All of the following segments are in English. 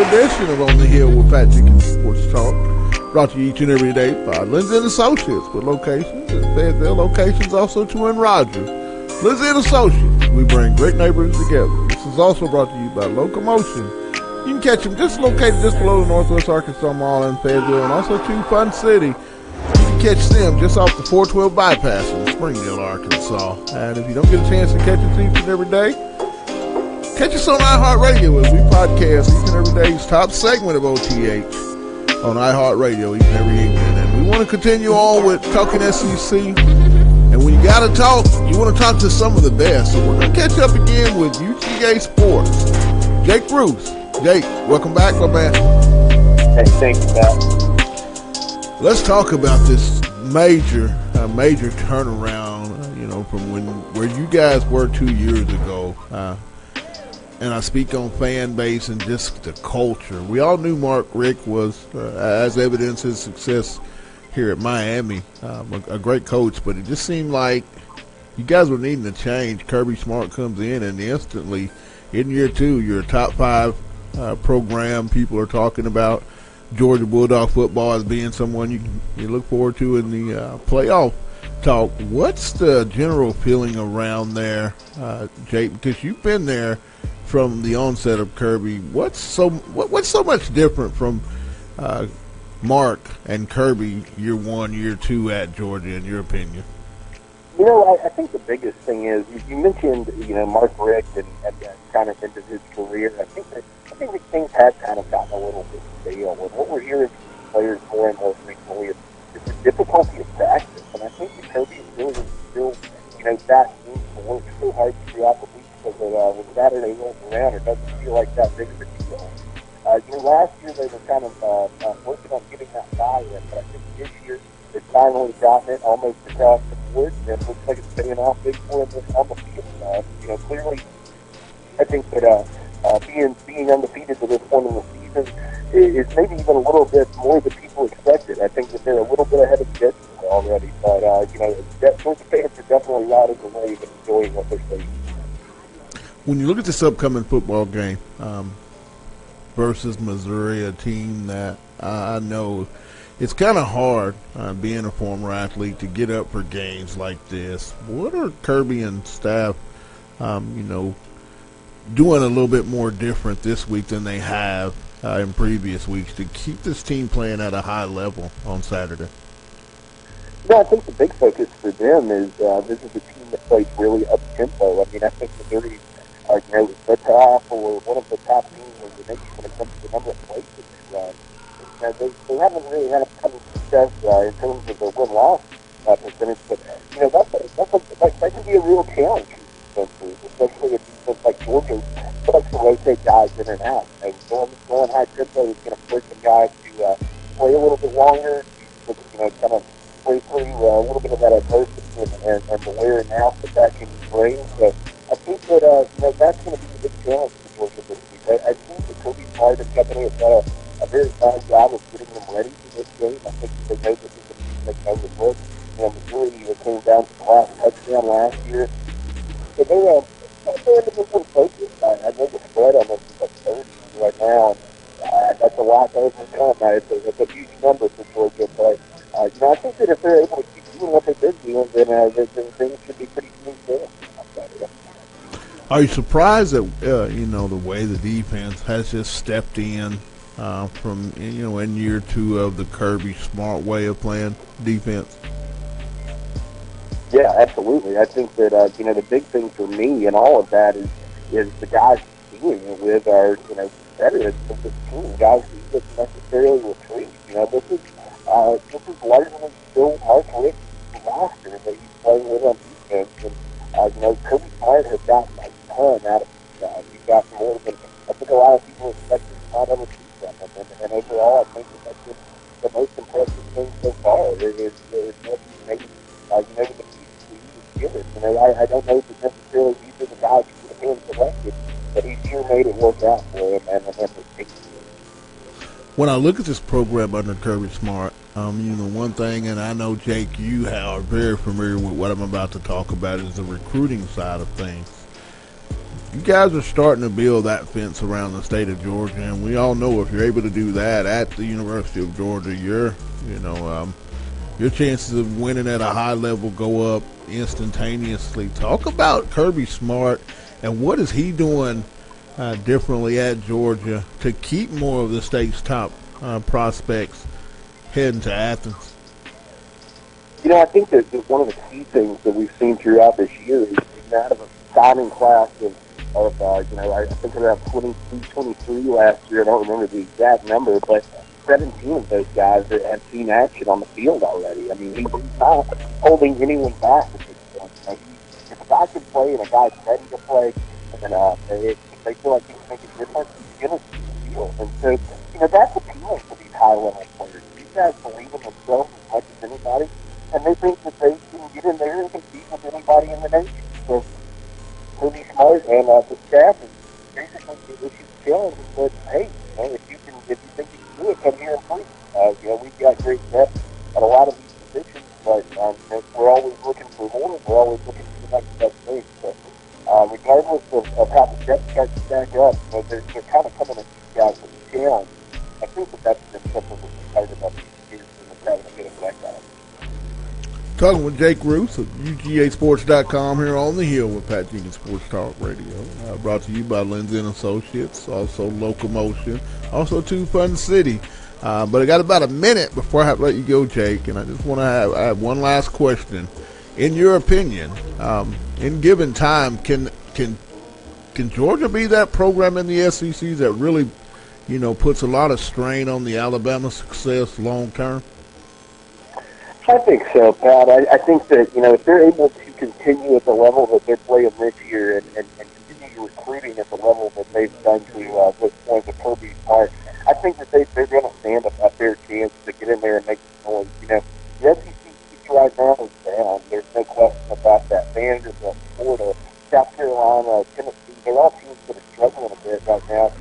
edition of On the Hill with Pat Jenkins Sports Talk, brought to you each and every day by Lindsay and Associates with locations in Fayetteville, locations also to in Rogers. Lindsay and Associates, we bring great neighbors together. This is also brought to you by Locomotion. You can catch them located just below the Northwest Arkansas Mall in Fayetteville, and also to Fun City. You can catch them just off the 412 bypass in Springdale, Arkansas. And if you don't get a chance to catch us each and every day, catch us on iHeartRadio as we podcast each and every day's top segment of OTH on iHeartRadio each and every evening. And we want to continue on with talking SEC. And when you got to talk, you want to talk to some of the best. So we're going to catch up again with UGA Sports. Jake Bruce. Jake, welcome back, my man. Hey, thanks, Pat. Let's talk about this major turnaround, from where you guys were 2 years ago. And I speak on fan base and just the culture. We all knew Mark Richt was, as evidence his success here at Miami, a great coach, but it just seemed like you guys were needing a change. Kirby Smart comes in, and instantly, in year two, you're a top five program. People are talking about Georgia Bulldog football as being someone you look forward to in the playoff talk. What's the general feeling around there, Jake? Because you've been there from the onset of Kirby. What's so much different from Mark and Kirby year one, year two at Georgia, in your opinion? I think the biggest thing is you mentioned Mark Richt and kind of into his career. I think that things have kind of gotten a little bit stale. And what we're hearing from players more and more frequently is the difficulty of practice. And I think that Kirby is really still that team to work so hard throughout the week because when Saturday rolls around, it doesn't feel like that big of a deal. Last year they were kind of working on getting that buy-in, but I think this year they've finally gotten it almost across the board, and it looks like it's paying off big for them on the field. Clearly, I think that being undefeated to this point in the season is maybe even a little bit more than people expected. I think that they're a little bit ahead of schedule already, but Georgia fans are definitely riding the wave and enjoying what they're seeing. When you look at this upcoming football game versus Missouri, a team that I know it's kind of hard being a former athlete to get up for games like this. What are Kirby and staff, doing a little bit more different this week than they have in previous weeks to keep this team playing at a high level on Saturday? I think the big focus for them is this is a team that plays really up-tempo. I mean, I think Missouri the top or one of the top teams in the nation when it comes to the number of plays that they run. They haven't really had a ton of success in terms of their win-loss percentage, but that can be a real challenge for defenses, especially a defense like Georgia that likes to rotate guys in and out. Going high tempo is going to force some guys to play a little bit longer, kind of play through a little bit of that adversity and the wear and out that can bring. So I think that that's going to be the big challenge for Georgia this week. I think that Kirby Smart and company have done a very fine job of getting them ready for this game. I think that they know this is a team they can overlook. Missouri came down to the last touchdown last year. So they're in a different focus. I know the spread on them is like 30 right now, and that's a lot to overcome. It's a huge number for Georgia, but I think that if they're able to keep doing what they've been doing, then things should be pretty smooth for them. Are you surprised at the way the defense has just stepped in from in year two of the Kirby Smart way of playing defense? Yeah, absolutely. I think that the big thing for me in all of that is the guys doing it with are veterans of this team, guys who didn't necessarily retreat. This is largely still Mark Richt's roster that he's playing with on defense, and Kirby Smart has gotten a ton out of this guy. He's got more than I think a lot of people expected to not ever see from him, and overall, I think that's been the most impressive thing so far. Is what he's made. The pieces he was given. I don't know if it's necessarily these are the guys who would have been selected, but he's sure made it work out for him and his team. When I look at this program under Kirby Smart, one thing, and I know, Jake, you are very familiar with what I'm about to talk about, is the recruiting side of things. You guys are starting to build that fence around the state of Georgia, and we all know if you're able to do that at the University of Georgia, your chances of winning at a high level go up instantaneously. Talk about Kirby Smart and what is he doing differently at Georgia to keep more of the state's top prospects heading to Athens. I think that one of the key things that we've seen throughout this year is out of a signing class I think around 22, 23 last year. I don't remember the exact number, but 17 of those guys that have seen action on the field already. I mean, he's not holding anyone back at this point. If a guy can play and a guy's ready to play, and if they feel like he can make a difference, he's going to see the field. And so, that's appealing to these high-level players. These guys believe in themselves as much as anybody, and they think that they can get in there and compete with anybody in the nation. So, Kirby Smart and the staff is basically issued a challenge and said, hey, if you think you can do it, come here and play. We've got great depth at a lot of these positions, but we're always looking for more. We're always looking for the next best thing. So, regardless of how the depth starts to stack up, they're kind of coming at these guys with a challenge. I think that's been something that's excited about these years and having a bit of effect on it. Talking with Jake Roos of UGASports.com here on the Hill with Pat Jenkins Sports Talk Radio. Brought to you by Lindsay & Associates, also Locomotion, also Too Fun City. But I got about a minute before I have to let you go, Jake, and I just want to have one last question. In your opinion, in given time, can Georgia be that program in the SEC that really, puts a lot of strain on the Alabama success long term? I think so, Pat. I think that, if they're able to continue at the level that they're playing this year and continue recruiting at the level that they've done to this point with Kirby Smart, I think that they're going to stand a fair chance to get in there and make some noise. The SEC East right now is down. There's no question about that. Vanderbilt, Florida, South Carolina, Tennessee, they're all teams that are struggling a bit right now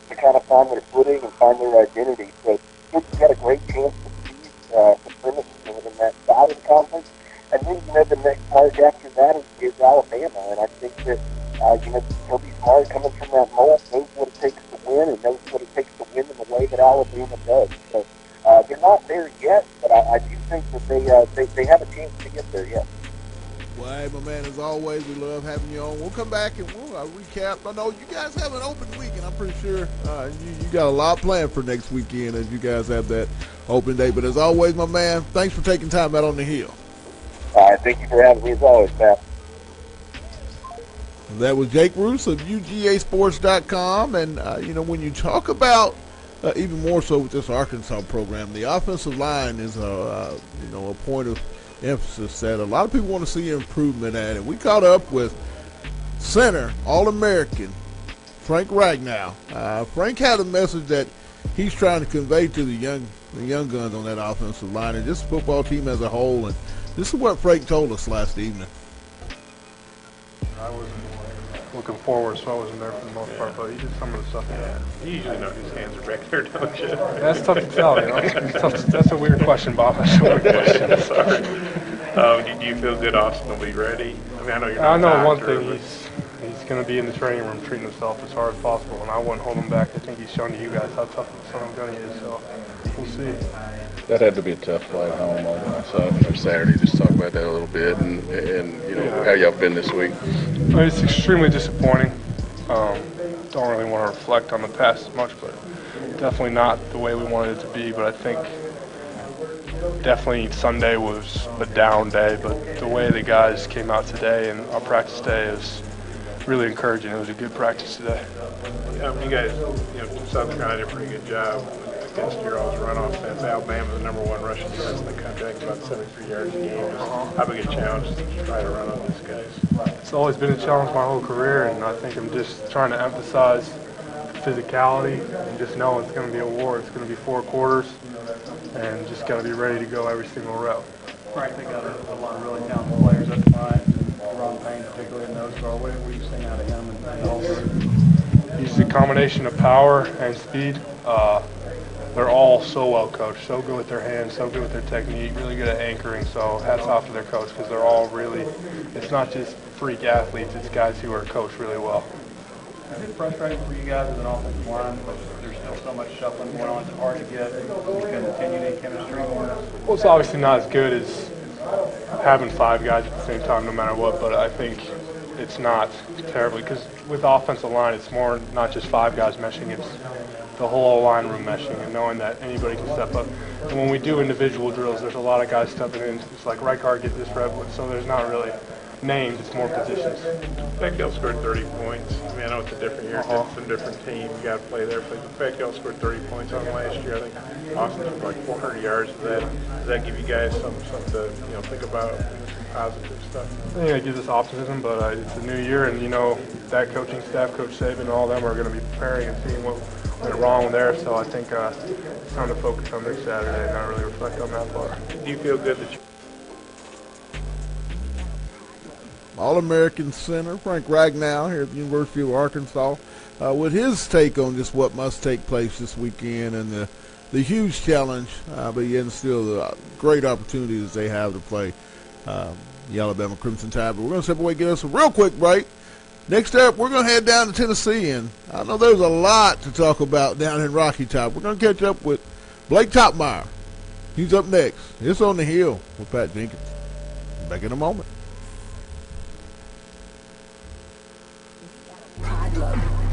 to kind of find their footing and find their identity. So you've got a great chance to see supremacy in that side of the conference. And then, the next part after that is Alabama. And I think that, Kirby Smart coming from that mold knows what it takes to win and knows what it takes to win in the way that Alabama does. So they're not there yet, but I do think that they have a chance to get there yet. Well, hey, my man, as always, we love having you on. We'll come back and we'll recap. I know you guys have an open weekend. I'm pretty sure you got a lot planned for next weekend as you guys have that open day. But as always, my man, thanks for taking time out on the Hill. All right, thank you for having me as always, Pat. That was Jake Roos of UGASports.com. And, when you talk about, even more so with this Arkansas program, the offensive line is a point of emphasis that a lot of people want to see improvement at. And we caught up with center, All-American, Frank Ragnow. Frank had a message that he's trying to convey to the young guns on that offensive line and just the football team as a whole. And this is what Frank told us last evening. I wasn't looking forward, so I wasn't there for the most part, but he did some of the stuff. Yeah, you usually know whose hands are back there, don't you? That's tough to tell, That's a weird question, Bob. That's a weird question. Sorry. Do you feel good Austin will be ready? I know you're not. I know one doctor, thing, he's going to be in the training room treating himself as hard as possible, and I wouldn't hold him back. I think he's shown you guys how tough of a son of a gun he is, so we'll see. That had to be a tough flight home on Saturday. Just talk about that a little bit and how y'all been this week. It's extremely disappointing. Don't really want to reflect on the past as much, but definitely not the way we wanted it to be. But I think definitely Sunday was a down day, but the way the guys came out today and our practice day is really encouraging. It was a good practice today. You guys, South Carolina did a pretty good job against your all's run offense. Alabama, the number one rushing defense in the country, about 73 yards a game. How big a challenge is to try to run on these guys? It's always been a challenge my whole career, and I think I'm just trying to emphasize physicality and just know it's going to be a war. It's going to be 4 quarters, and just got to be ready to go every single rep. Right, they got a lot of really talented players up front. Ron Payne, particularly in those. What have you seen out of him and also? He's a combination of power and speed. They're all so well coached, so good with their hands, so good with their technique, really good at anchoring. So hats off to their coach because they're all really it's not just freak athletes, it's guys who are coached really well. Is it frustrating for you guys as an offensive line, but there's still so much shuffling going on? It's hard to get continued chemistry. Well, it's obviously not as good as having 5 guys at the same time no matter what, but I think it's not terribly, because with offensive line, it's more not just 5 guys meshing, it's the whole line room meshing and knowing that anybody can step up. And when we do individual drills, there's a lot of guys stepping in. It's like right guard get this rep, so there's not really names, it's more positions. The fact y'all scored 30 points, I mean, I know it's a different year, it's a different team, you got to play there, but the fact y'all scored 30 points on last year, I think Austin took like 400 yards of that. Does that give you guys something to think about, some positive stuff? I think it gives us optimism, but it's a new year, and that coaching staff, Coach Saban, and all of them are going to be preparing and seeing what went wrong there. So I think it's time to focus on this Saturday and not really reflect on that part. Do you feel good that you All-American center Frank Ragnow here at the University of Arkansas with his take on just what must take place this weekend and the huge challenge, but yet still the great opportunities they have to play the Alabama Crimson Tide. But we're going to step away and get us a real quick break. Next up, we're going to head down to Tennessee, and I know there's a lot to talk about down in Rocky Top. We're going to catch up with Blake Topmeyer. He's up next. It's On the Hill with Pat Jenkins. Back in a moment. Pride, love.